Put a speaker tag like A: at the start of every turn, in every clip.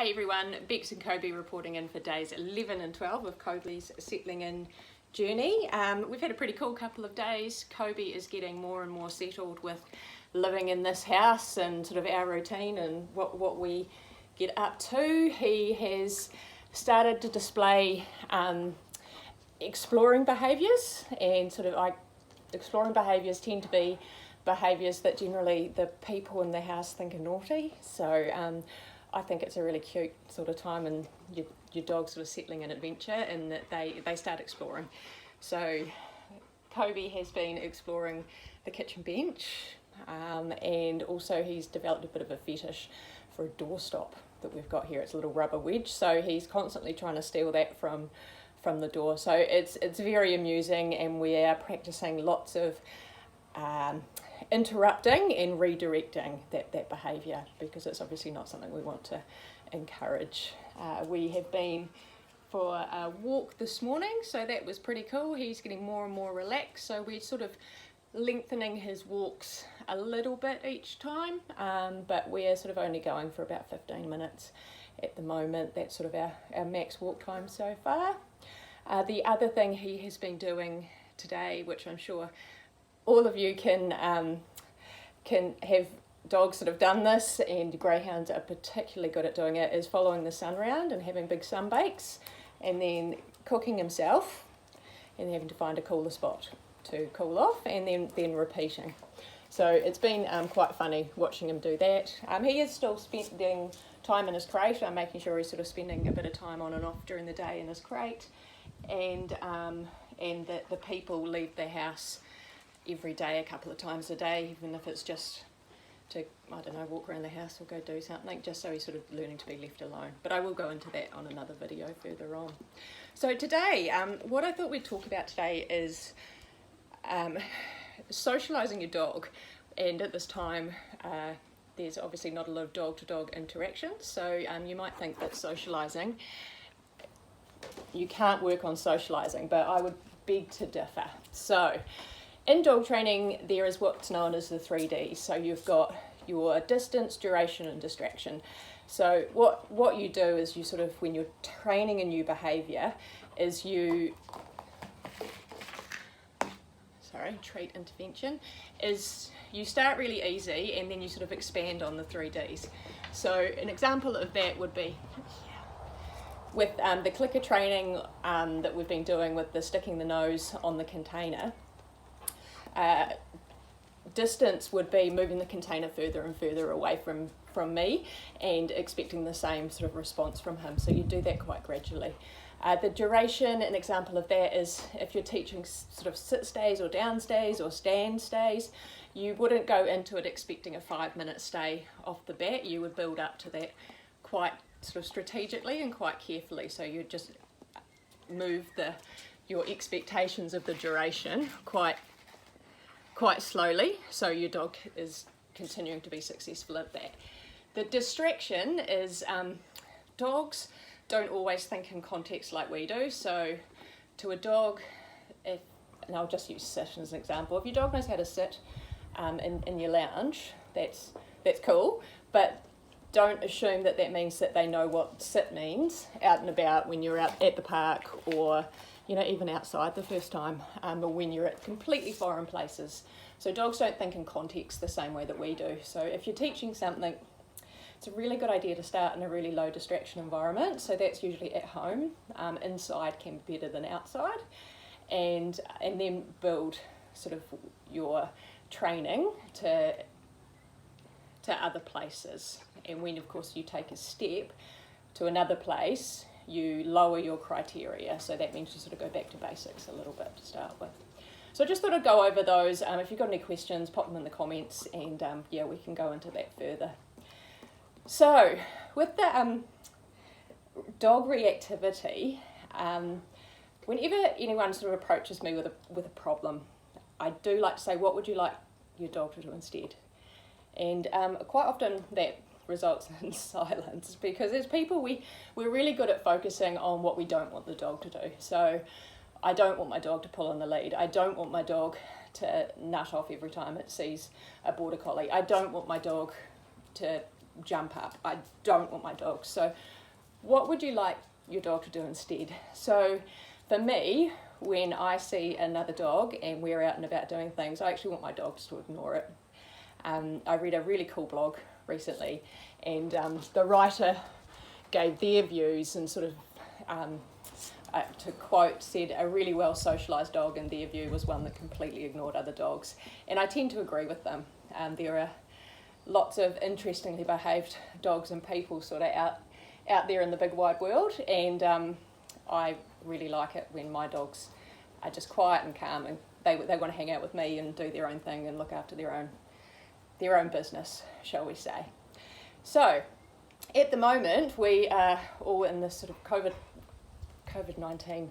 A: Hey everyone, Bex and Kobe reporting in for days 11 and 12 of Kobe's settling in journey. We've had a pretty cool couple of days. Kobe is getting more and more settled with living in this house and sort of our routine and what we get up to. He has started to display exploring behaviours, and exploring behaviours tend to be behaviours that generally the people in the house think are naughty. So I think it's a really cute sort of time and your dog's sort of settling in adventure, and that they start exploring. So Kobe has been exploring the kitchen bench, and also he's developed a bit of a fetish for a doorstop that we've got here. It's a little rubber wedge, so he's constantly trying to steal that from the door. So it's very amusing, and we are practicing lots of interrupting and redirecting that behaviour, because it's obviously not something we want to encourage. We have been for a walk this morning, so that was pretty cool. He's getting more and more relaxed, so we're sort of lengthening his walks a little bit each time, but we're sort of only going for about 15 minutes at the moment. That's sort of our max walk time so far. The other thing he has been doing today, which I'm sure all of you can have dogs that have done this, and greyhounds are particularly good at doing it, is following the sun around and having big sunbakes, and then cooking himself, and then having to find a cooler spot to cool off, and then repeating. So it's been quite funny watching him do that. He is still spending time in his crate. I'm making sure he's sort of spending a bit of time on and off during the day in his crate, and that the people leave the house every day, a couple of times a day, even if it's just to, I don't know, walk around the house or go do something, just so he's sort of learning to be left alone. But I will go into that on another video further on. So today, what I thought we'd talk about today is socialising your dog. And at this time, there's obviously not a lot of dog-to-dog interaction, so you might think that socialising, you can't work on socialising, but I would beg to differ. So in dog training, there is what's known as the 3Ds. So you've got your distance, duration, and distraction. So what you do is you sort of, when you're training a new behaviour, is treat intervention, is you start really easy and then you sort of expand on the 3Ds. So an example of that would be with the clicker training that we've been doing with the sticking the nose on the container. Distance would be moving the container further and further away from me and expecting the same sort of response from him. So you do that quite gradually. The duration, an example of that is if you're teaching sort of sit stays or down stays or stand stays, you wouldn't go into it expecting a 5-minute stay off the bat. You would build up to that quite sort of strategically and quite carefully. So you just move your expectations of the duration quite slowly, so your dog is continuing to be successful at that. The distraction is dogs don't always think in context like we do. So to a dog, and I'll just use sit as an example, if your dog knows how to sit in your lounge, that's cool, but don't assume that means that they know what sit means out and about when you're out at the park, or even outside the first time, or when you're at completely foreign places. So dogs don't think in context the same way that we do. So if you're teaching something, it's a really good idea to start in a really low distraction environment. So that's usually at home. Inside can be better than outside, and then build sort of your training to other places. And when, of course, you take a step to another place, you lower your criteria. So that means you sort of go back to basics a little bit to start with. So I just thought I'd go over those. If you've got any questions, pop them in the comments, and we can go into that further. So with the dog reactivity, whenever anyone sort of approaches me with a problem, I do like to say, what would you like your dog to do instead? And quite often that results in silence, because as people, we're really good at focusing on what we don't want the dog to do. So I don't want my dog to pull on the lead. I don't want my dog to nut off every time it sees a border collie. I don't want my dog to jump up. I don't want my dog. So what would you like your dog to do instead? So for me, when I see another dog and we're out and about doing things, I actually want my dogs to ignore it. I read a really cool blog recently, and the writer gave their views and sort of, to quote, said a really well socialised dog in their view was one that completely ignored other dogs. And I tend to agree with them. There are lots of interestingly behaved dogs and people sort of out there in the big wide world, and I really like it when my dogs are just quiet and calm, and they want to hang out with me and do their own thing and look after their own business, shall we say. So at the moment we are all in this sort of COVID-19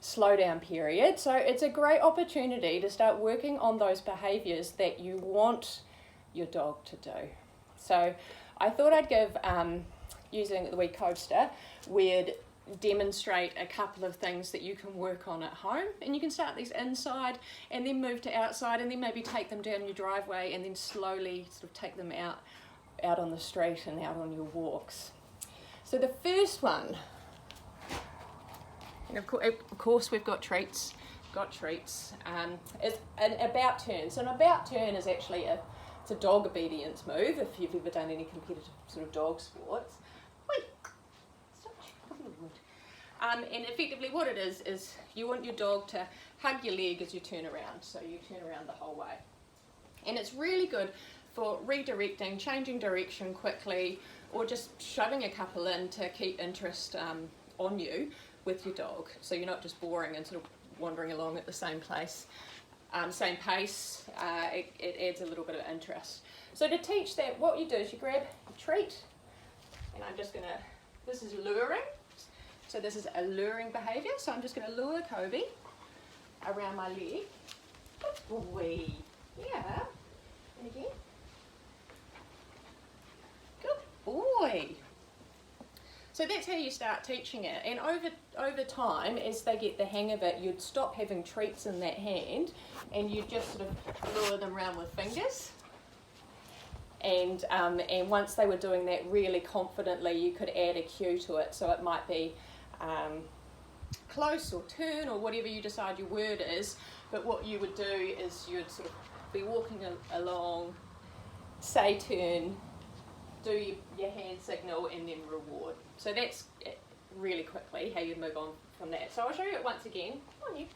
A: slowdown period, so it's a great opportunity to start working on those behaviours that you want your dog to do. So I thought I'd give, using the wee coaster, we'd demonstrate a couple of things that you can work on at home, and you can start these inside and then move to outside, and then maybe take them down your driveway and then slowly sort of take them out on the street and out on your walks. So the first one, and of course we've got treats, is an about turn. So an about turn is actually it's a dog obedience move if you've ever done any competitive sort of dog sports. Wait, stop chopping the wood. And effectively what it is you want your dog to hug your leg as you turn around, so you turn around the whole way. And it's really good for redirecting, changing direction quickly, or just shoving a couple in to keep interest on you with your dog, so you're not just boring and sort of wandering along at the same place. Same pace, it adds a little bit of interest. So to teach that, what you do is you grab a treat, and I'm just this is luring, so this is a luring behaviour, so I'm just going to lure Kobe around my leg. Good boy, yeah, and again, good boy. So that's how you start teaching it, and over time, as they get the hang of it, you'd stop having treats in that hand and you'd just sort of lure them around with fingers. And once they were doing that really confidently, you could add a cue to it. So it might be close or turn or whatever you decide your word is, but what you would do is you'd sort of be walking along, say turn, do your hand signal, and then reward. So that's really quickly how you move on from that. So I'll show you it once again. Come on, you.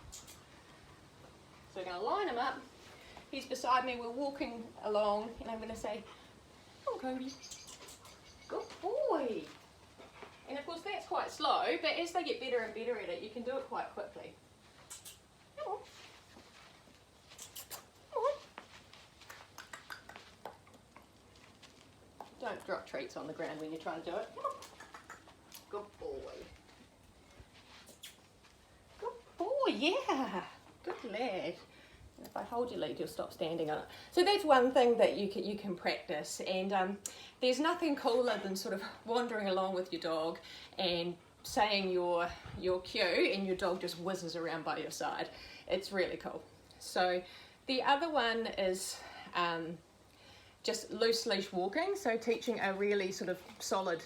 A: So we're going to line him up. He's beside me, we're walking along, and I'm going to say, come on, Cody. Good boy. And of course that's quite slow, but as they get better and better at it, you can do it quite quickly. Come on. Come on. Don't drop treats on the ground when you're trying to do it. Come on. Good boy. Good boy, yeah. Good lad. And if I hold your leg, you'll stop standing on it. So that's one thing that you can practice. And there's nothing cooler than sort of wandering along with your dog and saying your cue, and your dog just whizzes around by your side. It's really cool. So the other one is just loose leash walking, so teaching a really sort of solid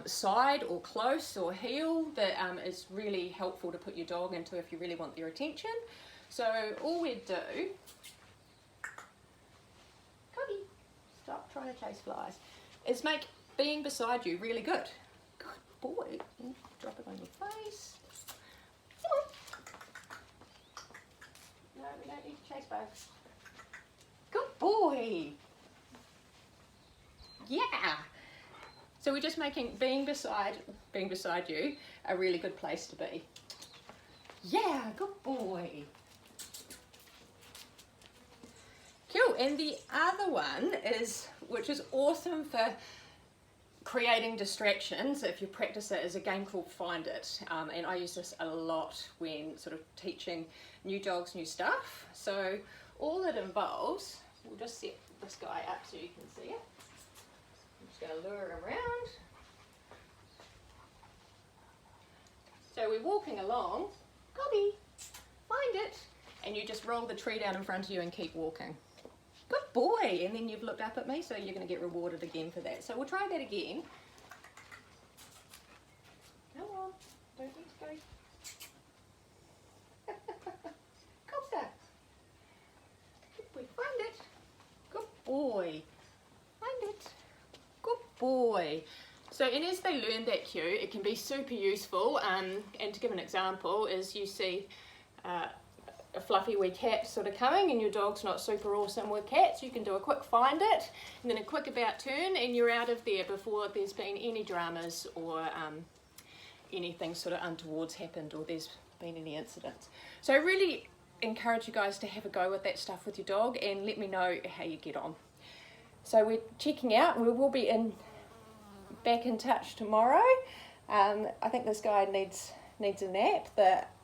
A: side or close or heel that is really helpful to put your dog into if you really want their attention. So all we'd do, Cody, stop trying to chase flies, is make being beside you really good. Good boy. Drop it on your face. Come on. No, we don't need to chase bugs. Good boy. Yeah. So we're just making being beside you a really good place to be. Yeah, good boy. Cool. And the other one is, which is awesome for creating distractions if you practice it, is a game called Find It. And I use this a lot when sort of teaching new dogs new stuff. So all it involves, we'll just set this guy up so you can see it. I'm just going to lure him around. So we're walking along, Cobby, find it, and you just roll the tree down in front of you and keep walking. Good boy. And then you've looked up at me, so you're going to get rewarded again for that. So we'll try that again. Come on, don't need to go. Costa. Good boy, find it. Good boy. Find it. Good boy. So, and as they learn that cue, it can be super useful. And to give an example, is you see a fluffy wee cat sort of coming and your dog's not super awesome with cats, you can do a quick find it and then a quick about turn and you're out of there before there's been any dramas or anything sort of untowards happened or there's been any incidents. So I really encourage you guys to have a go with that stuff with your dog and let me know how you get on. So we're checking out, we will be back in touch tomorrow. I think this guy needs a nap.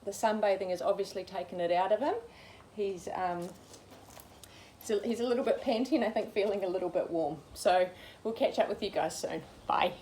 A: The sunbathing has obviously taken it out of him. He's a little bit panty and I think feeling a little bit warm. So we'll catch up with you guys soon. Bye.